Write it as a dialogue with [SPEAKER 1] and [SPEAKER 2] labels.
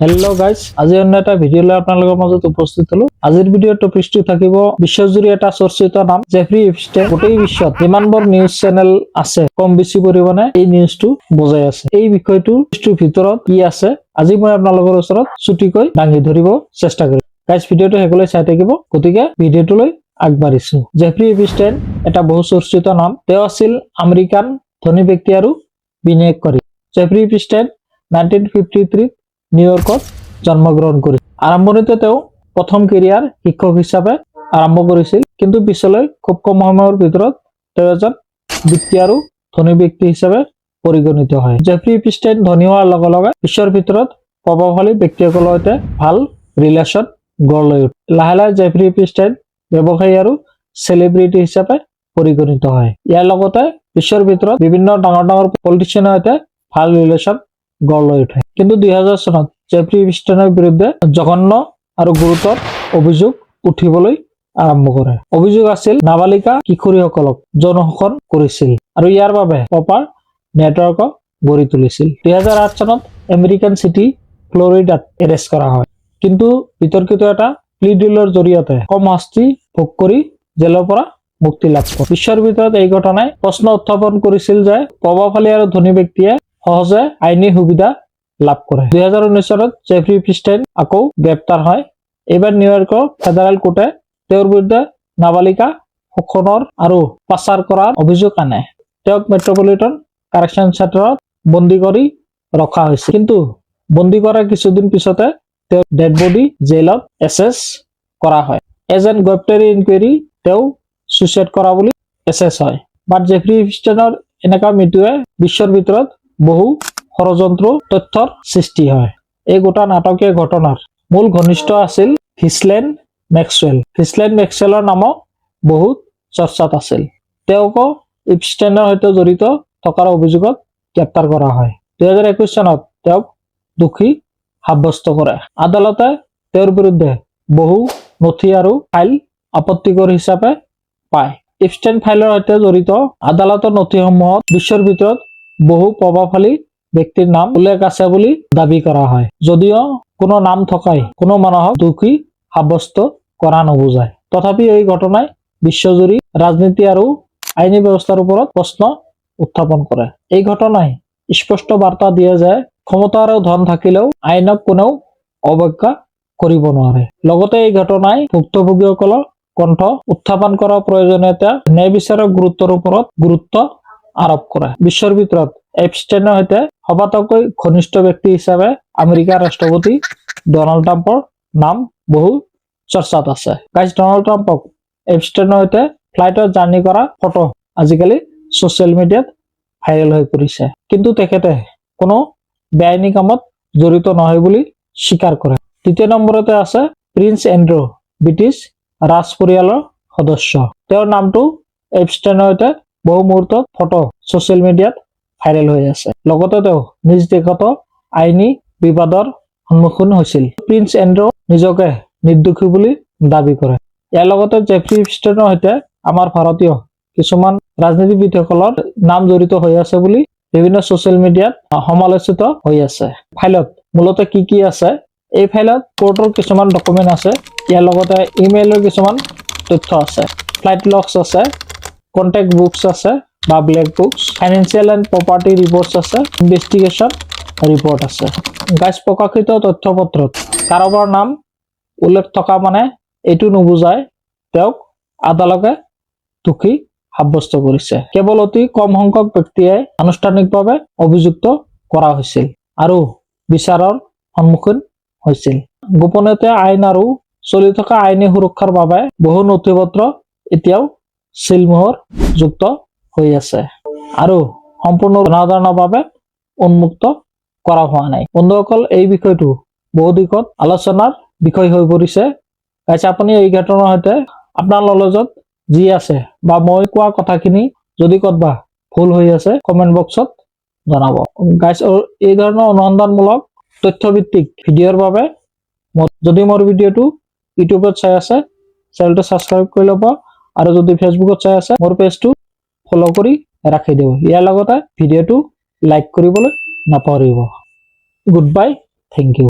[SPEAKER 1] Hello guys, আজি অন্য এটা ভিডিও লৈ আপোনালোকৰ মাজত উপস্থিত হলো। আজিৰ ভিডিঅ'ৰ টপিকটো থাকিব বিশ্বজুৰি এটা চৰ্চিত নাম জেফ্ৰি ইপষ্টেইন। গোটেই বিশ্বত যিমানবোৰ নিউজ চেনেল আছে কম বেছি পৰিমাণে এই নিউজটো বুজাই আছে। এই বিষয়টোৰ ভিতৰত কি আছে আজি মই আপোনালোকৰ ওচৰত চুটিকৈ দাঙি ধৰিব চেষ্টা কৰিম। গাইজ, ভিডিঅ'টো শেষলৈ চাই থাকিব, গতিকে ভিডিঅ'টোলৈ আগবাঢ়িছো। জেফ্ৰি ইপষ্টেইন এটা বহু চৰ্চিত নাম। তেওঁ আছিল আমেৰিকান ধনী ব্যক্তি আৰু বিনিয়োগকাৰী। জেফ্ৰি ইপষ্টেইন 1953 নিউয়ৰ্কত জন্মগ্ৰহণ কৰিছিল। আৰম্ভণিতে তেওঁ প্ৰথম কেৰিয়াৰ শিক্ষক হিচাপে আৰম্ভ কৰিছিল, কিন্তু পিছলৈ খুব কম সময়ৰ ভিতৰত তেওঁ এজন বিত্তীয় আৰু ধনী ব্যক্তি হিচাপে পৰিগণিত হয়। জেফ্ৰি ইপষ্টেইন ধনী হোৱাৰ লগে লগে বিশ্বৰ ভিতৰত প্ৰভাৱশালী ব্যক্তিসকলৰ সৈতে ভাল ৰিলেশ্যন গঢ় লৈ উঠে। লাহে লাহে জেফ্ৰি ইপষ্টেইন ব্যৱসায়ী আৰু চেলিব্ৰিটি হিচাপে পৰিগণিত হয়। ইয়াৰ লগতে বিশ্বৰ ভিতৰত বিভিন্ন ডাঙৰ ডাঙৰ পলিটিচিয়ানৰ সৈতে ভাল ৰিলেশ্যন গঢ় লৈ উঠে। কিন্তু 2000 চনত জেফ্ৰি ইপষ্টেইনৰ বিৰুদ্ধে জঘন্য আৰু গুৰুতৰ অভিযোগ উঠিবলৈ আৰম্ভ কৰে। অভিযোগ আছিল নাবালিকা কিশোৰীসকলক যৌন শোষণ কৰিছিল আৰু ইয়াৰ বাবে প্ৰপাৰ নেটৱৰ্ক গঢ়ি তুলিছিল। 2008 চনত আমেৰিকান চিটি ফ্লৰিডাত এৰেষ্ট কৰা হয়, কিন্তু বিতৰ্কিত এটা প্লি ডিলৰ জৰিয়তে কম শাস্তি ভোগ কৰি জেলৰ পৰা মুক্তি লাভ কৰে। বিশ্বৰ ভিতৰত এই ঘটনাই প্ৰশ্ন উত্থাপন কৰিছিল যে প্ৰভাৱশালী আৰু ধনী ব্যক্তিয়ে সহজে আইনী সুবিধা লাভ কৰে। 2019 চনত জেফ্ৰি ইপষ্টেইন আকৌ গ্ৰেপ্তাৰ হয়। এইবাৰ নিউয়ৰ্কৰ ফেডাৰেল কোৰ্টে তেওঁৰ বিৰুদ্ধে নাবালিকা শোষণৰ আৰু পাচাৰ কৰাৰ অভিযোগ আনে। তেওঁক মেট্ৰপলিটন কাৰেকশ্যন চেণ্টাৰত বন্দী কৰি ৰখা হৈছিল, কিন্তু বন্দী কৰাৰ কিছুদিন পিছতে তেওঁৰ ডেড বডি জেলত এছেছ কৰা হয়। এজেণ্ট গ্ৰেপ্তাৰী ইনকুৱাৰী তেওঁ ছুইচাইড কৰা বুলি এছেছ হয়। বাট জেফ্ৰি ইপষ্টেইনৰ এনেকুৱা মৃত্যুৱে বিশ্বৰ ভিতৰত বহু ষড়যন্ত্ৰ তথ্যৰ সৃষ্টি হয়। এই গোটা নাটকীয় ঘটনাৰ মূল ঘনিষ্ঠ আছিল ঘিছলেন মেক্সৱেল। ঘিছলেন মেক্সৱেলৰ নামো বহুত চৰ্চাত আছিল। তেওঁকো ইপষ্টেইনৰ সৈতে জড়িত থকাৰ অভিযোগত গ্ৰেপ্তাৰ কৰা হয়। 2021 চনত তেওঁক দোষী সাব্যস্ত কৰে। আদালতে তেওঁৰ বিৰুদ্ধে বহু নথি আৰু ফাইল আপত্তিকৰ হিচাপে পায়। ইপষ্টেইন ফাইলৰ সৈতে জড়িত আদালতৰ নথিসমূহত বিশ্বৰ ভিতৰত বহু প্ৰভাৱশালী ব্যক্তিৰ নাম উল্লেখ আছে বুলি দাবী কৰা হয়, যদিও কোনো নাম থকাই কোনো মানুহক দোষী সাব্যস্ত কৰা নুবুজায়। তথাপি এই ঘটনাই বিশ্বজুৰি ৰাজনীতি আৰু আইনী ব্যৱস্থাৰ ওপৰত প্ৰশ্ন উত্থাপন কৰে। এই ঘটনাই স্পষ্ট বাৰ্তা দিয়ে যে ক্ষমতা আৰু ধন থাকিলেও আইনক কোনেও অৱজ্ঞা কৰিব নোৱাৰে। লগতে এই ঘটনাই ভুক্তভোগীসকলৰ কণ্ঠ উত্থাপন কৰাৰ প্ৰয়োজনীয়তা, ন্যায় বিচাৰৰ গুৰুত্বৰ ওপৰত গুৰুত্ব আৰোপ কৰে। বিশ্বৰ ভিতৰত ইপষ্টেইনৰ সৈতে সবাতোকৈ ঘনিষ্ঠ ব্যক্তি হিচাপে আমেৰিকাৰ ৰাষ্ট্ৰপতি ডনাল্ড ট্ৰাম্পৰ নাম বহু চৰ্চাত আছে। গাইজ, ডনাল্ড ট্ৰাম্পক ইপষ্টেইনৰ সৈতে ফ্লাইটত জাৰ্ণি কৰা ফটো আজিকালি ছচিয়েল মিডিয়াত ভাইৰেল হৈ পৰিছে, কিন্তু তেখেতে কোনো বেআইনী কামত জড়িত নহয় বুলি স্বীকাৰ কৰে। তৃতীয় নম্বৰতে আছে প্ৰিন্স এণ্ড্ৰু, ব্ৰিটিছ ৰাজ পৰিয়ালৰ সদস্য। তেওঁৰ নামটো ইপষ্টেইনৰ সৈতে বহু মুহূৰ্তত ফটো ছচিয়েল মিডিয়াত ভাইৰেল হৈ আছে। লগতে তেওঁ নিজ দেশতো আইনী বিবাদৰ সন্মুখীন হৈছিল। প্ৰিন্স এণ্ড্ৰু নিজকে নিৰ্দোষী বুলি দাবী কৰে। ইয়াৰ লগতে জেফ্ৰি ইপষ্টেইনৰ সৈতে আমাৰ ভাৰতীয় কিছুমান ৰাজনীতিবিদসকলৰ নাম জড়িত হৈ আছে বুলি বিভিন্ন ছচিয়েল মিডিয়াত সমালোচিত হৈ আছে। ফাইলত মূলতঃ কি আছে? এই ফাইলত কোৰ্টৰ কিছুমান ডকুমেণ্ট আছে, ইয়াৰ লগতে ইমেইলৰ কিছুমান তথ্য আছে, ফ্লাইট লগছ আছে, কণ্টেক্ট বুকছ আছে বা black books, financial and property reports আছে, ইনভেষ্টিগেশ্যন ৰিপৰ্ট আছে। গাইজ, প্ৰকাশিত তথ্যপত্ৰত কাৰোবাৰ নাম উল্লেখ থকা মানে এইটো নুবুজায় তেওঁক আদালতে দোষী সাব্যস্ত কৰিছে। কেৱল অতি কম সংখ্যক ব্যক্তিয়ে আনুষ্ঠানিকভাৱে অভিযুক্ত কৰা হৈছিল আৰু বিচাৰৰ সন্মুখীন হৈছিল। গোপনীয়তা আইন আৰু চলি থকা আইনী সুৰক্ষাৰ বাবে বহু নথিপত্ৰ এতিয়াও চিলমোহৰ যুক্ত হৈ আছে আৰু সম্পূৰ্ণ জনসাধাৰণৰ বাবে উন্মুক্ত কৰা হোৱা নাই। বন্ধুসকল, এই বিষয়টো বহু দিশত আলোচনাৰ বিষয় হৈ পৰিছে। গাইজ, আপুনি এই ঘটনাৰ সৈতে আপোনাৰ নলেজত যি আছে বা মই কোৱা কথাখিনি যদি ক'ৰবা ভুল হৈ আছে কমেণ্ট বক্সত জনাব। গাইজ, এই ধৰণৰ অনুসন্ধানমূলক তথ্যভিত্তিক ভিডিঅ'ৰ বাবে যদি মোৰ ভিডিঅ'টো ইউটিউবত চাই আছে চেনেলটো ছাবস্ক্ৰাইব কৰি ল'ব, আৰু যদি ফেচবুকত চাই আছে মোৰ পেজটো ফলো কৰি ৰাখি দিব। ইয়াৰ লগতে ভিডিঅ'টো লাইক কৰিবলৈ নাপাহৰিব। Goodbye, thank U.